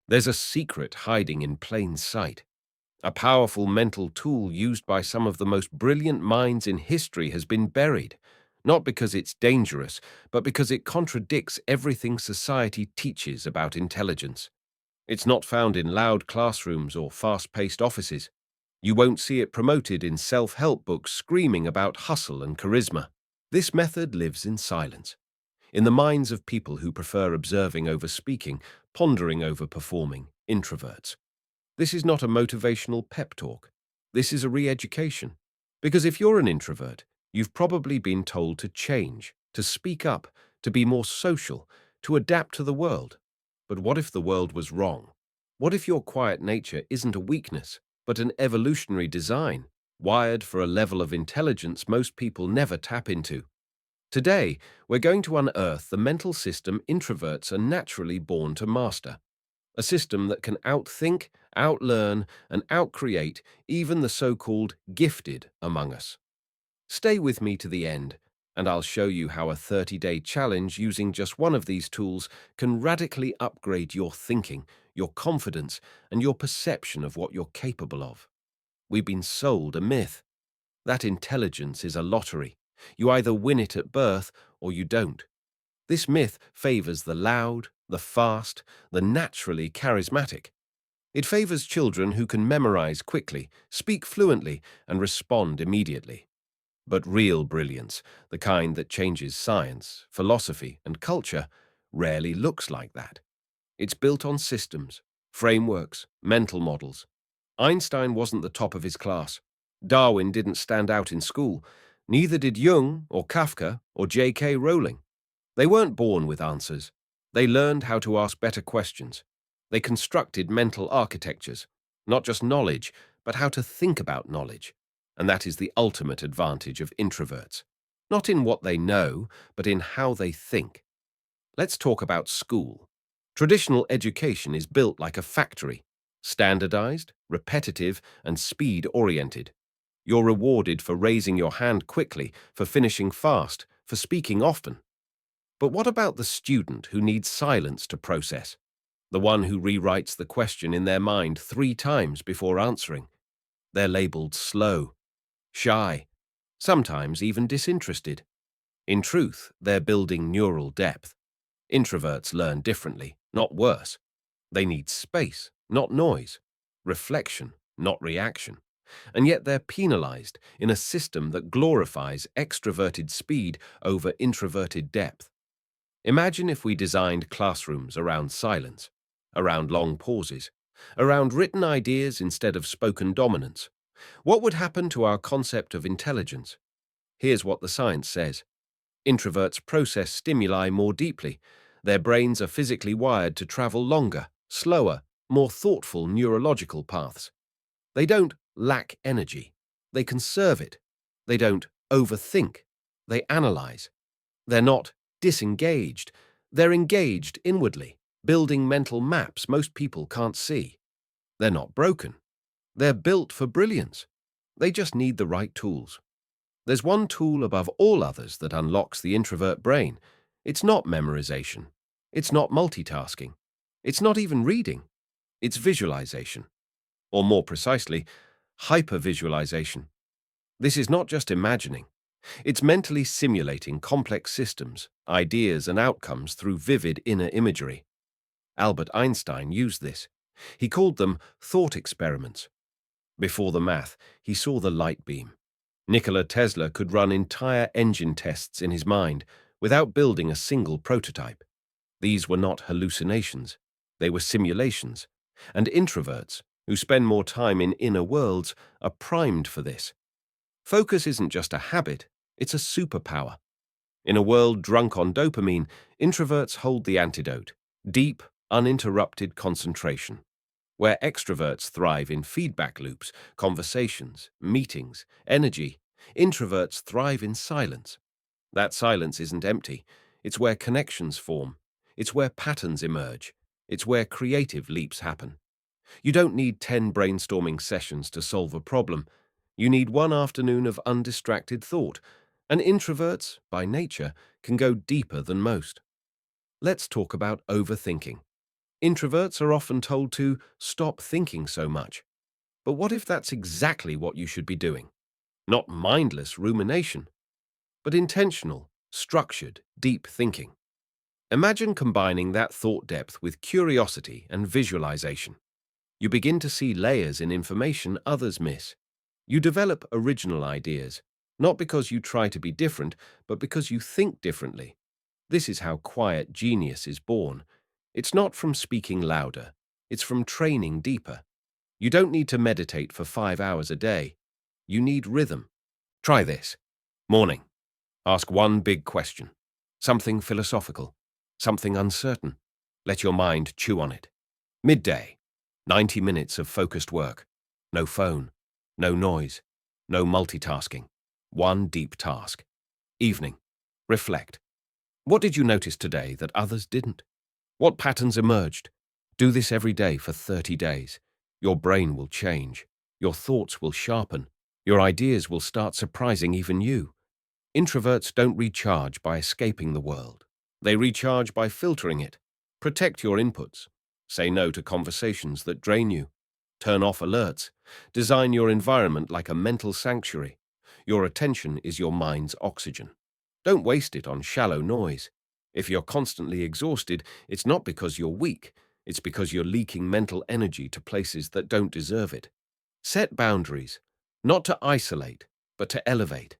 There's a secret hiding in plain sight. A powerful mental tool used by some of the most brilliant minds in history has been buried, not because it's dangerous, but because it contradicts everything society teaches about intelligence. It's not found in loud classrooms or fast-paced offices. You won't see it promoted in self-help books screaming about hustle and charisma. This method lives in silence, in the minds of people who prefer observing over speaking, pondering over performing, introverts. This is not a motivational pep talk. This is a re-education. Because if you're an introvert, you've probably been told to change, to speak up, to be more social, to adapt to the world. But what if the world was wrong? What if your quiet nature isn't a weakness, but an evolutionary design, wired for a level of intelligence most people never tap into? Today, we're going to unearth the mental system introverts are naturally born to master. A system that can outthink, outlearn, and outcreate even the so-called gifted among us. Stay with me to the end, and I'll show you how a 30-day challenge using just one of these tools can radically upgrade your thinking, your confidence, and your perception of what you're capable of. We've been sold a myth. That intelligence is a lottery. You either win it at birth or you don't. This myth favors the loud, the fast, the naturally charismatic. It favors children who can memorize quickly, speak fluently, and respond immediately. But real brilliance, the kind that changes science, philosophy, and culture, rarely looks like that. It's built on systems, frameworks, mental models. Einstein wasn't the top of his class. Darwin didn't stand out in school. Neither did Jung or Kafka or J.K. Rowling. They weren't born with answers. They learned how to ask better questions. They constructed mental architectures, not just knowledge, but how to think about knowledge. And that is the ultimate advantage of introverts. Not in what they know, but in how they think. Let's talk about school. Traditional education is built like a factory, standardized, repetitive, and speed-oriented. You're rewarded for raising your hand quickly, for finishing fast, for speaking often. But what about the student who needs silence to process? The one who rewrites the question in their mind 3 times before answering? They're labeled slow, shy, sometimes even disinterested. In truth, they're building neural depth. Introverts learn differently, not worse. They need space, not noise, reflection, not reaction. And yet they're penalized in a system that glorifies extroverted speed over introverted depth. Imagine if we designed classrooms around silence, around long pauses, around written ideas instead of spoken dominance. What would happen to our concept of intelligence? Here's what the science says. Introverts process stimuli more deeply. Their brains are physically wired to travel longer, slower, more thoughtful neurological paths. They don't lack energy. They conserve it. They don't overthink. They analyze. They're not disengaged. They're engaged inwardly, building mental maps most people can't see. They're not broken. They're built for brilliance. They just need the right tools. There's one tool above all others that unlocks the introvert brain. It's not memorization. It's not multitasking. It's not even reading. It's visualization. Or more precisely, hypervisualization. This is not just imagining. It's mentally simulating complex systems, ideas, and outcomes through vivid inner imagery. Albert Einstein used this. He called them thought experiments. Before the math, he saw the light beam. Nikola Tesla could run entire engine tests in his mind without building a single prototype. These were not hallucinations. They were simulations. And introverts, who spend more time in inner worlds, are primed for this. Focus isn't just a habit, it's a superpower. In a world drunk on dopamine, introverts hold the antidote: deep, uninterrupted concentration. Where extroverts thrive in feedback loops, conversations, meetings, energy, introverts thrive in silence. That silence isn't empty. It's where connections form. It's where patterns emerge. It's where creative leaps happen. You don't need 10 brainstorming sessions to solve a problem. You need one afternoon of undistracted thought. And introverts, by nature, can go deeper than most. Let's talk about overthinking. Introverts are often told to stop thinking so much. But what if that's exactly what you should be doing? Not mindless rumination, but intentional, structured, deep thinking. Imagine combining that thought depth with curiosity and visualization. You begin to see layers in information others miss. You develop original ideas, not because you try to be different, but because you think differently. This is how quiet genius is born. It's not from speaking louder, it's from training deeper. You don't need to meditate for 5 hours a day. You need rhythm. Try this. Morning. Ask one big question. Something philosophical. Something uncertain. Let your mind chew on it. Midday. 90 minutes of focused work. No phone. No noise. No multitasking. One deep task. Evening. Reflect. What did you notice today that others didn't? What patterns emerged? Do this every day for 30 days. Your brain will change. Your thoughts will sharpen. Your ideas will start surprising even you. Introverts don't recharge by escaping the world. They recharge by filtering it. Protect your inputs. Say no to conversations that drain you. Turn off alerts. Design your environment like a mental sanctuary. Your attention is your mind's oxygen. Don't waste it on shallow noise. If you're constantly exhausted, it's not because you're weak. It's because you're leaking mental energy to places that don't deserve it. Set boundaries, not to isolate, but to elevate.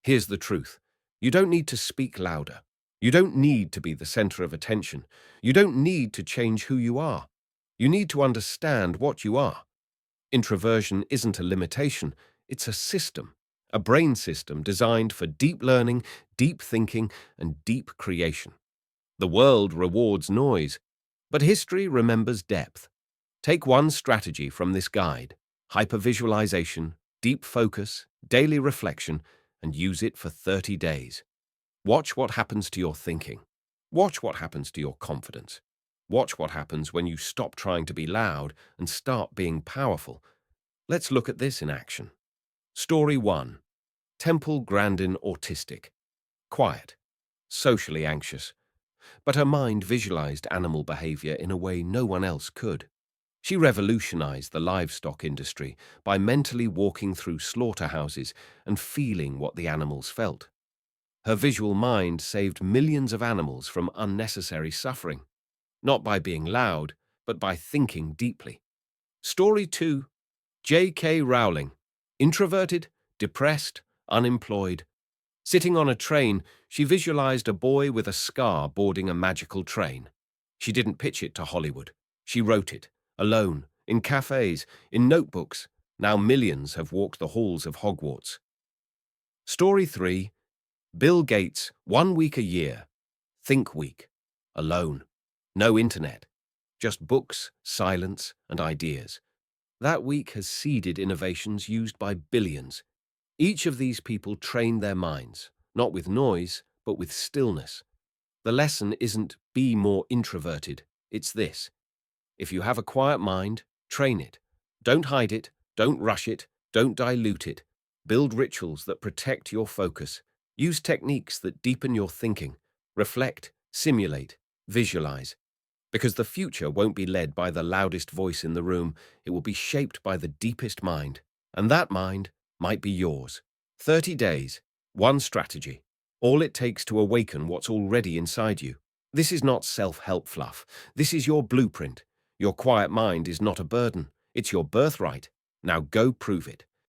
Here's the truth. You don't need to speak louder. You don't need to be the center of attention. You don't need to change who you are. You need to understand what you are. Introversion isn't a limitation, it's a system, a brain system designed for deep learning, deep thinking, and deep creation. The world rewards noise, but history remembers depth. Take one strategy from this guide: hypervisualization, deep focus, daily reflection, and use it for 30 days. Watch what happens to your thinking. Watch what happens to your confidence. Watch what happens when you stop trying to be loud and start being powerful. Let's look at this in action. Story 1. Temple Grandin autistic. Quiet. Socially anxious. But her mind visualized animal behavior in a way no one else could. She revolutionized the livestock industry by mentally walking through slaughterhouses and feeling what the animals felt. Her visual mind saved millions of animals from unnecessary suffering, not by being loud, but by thinking deeply. Story 2. J.K. Rowling. Introverted, depressed, unemployed. Sitting on a train, she visualized a boy with a scar boarding a magical train. She didn't pitch it to Hollywood. She wrote it, alone, in cafes, in notebooks. Now millions have walked the halls of Hogwarts. Story 3. Bill Gates, 1 week a year. Think week. Alone. No internet. Just books, silence, and ideas. That week has seeded innovations used by billions. Each of these people train their minds, not with noise, but with stillness. The lesson isn't be more introverted, it's this. If you have a quiet mind, train it. Don't hide it, don't rush it, don't dilute it. Build rituals that protect your focus. Use techniques that deepen your thinking. Reflect, simulate, visualize. Because the future won't be led by the loudest voice in the room, it will be shaped by the deepest mind. And that mind might be yours. 30 days, one strategy. All it takes to awaken what's already inside you. This is not self-help fluff. This is your blueprint. Your quiet mind is not a burden. It's your birthright. Now go prove it.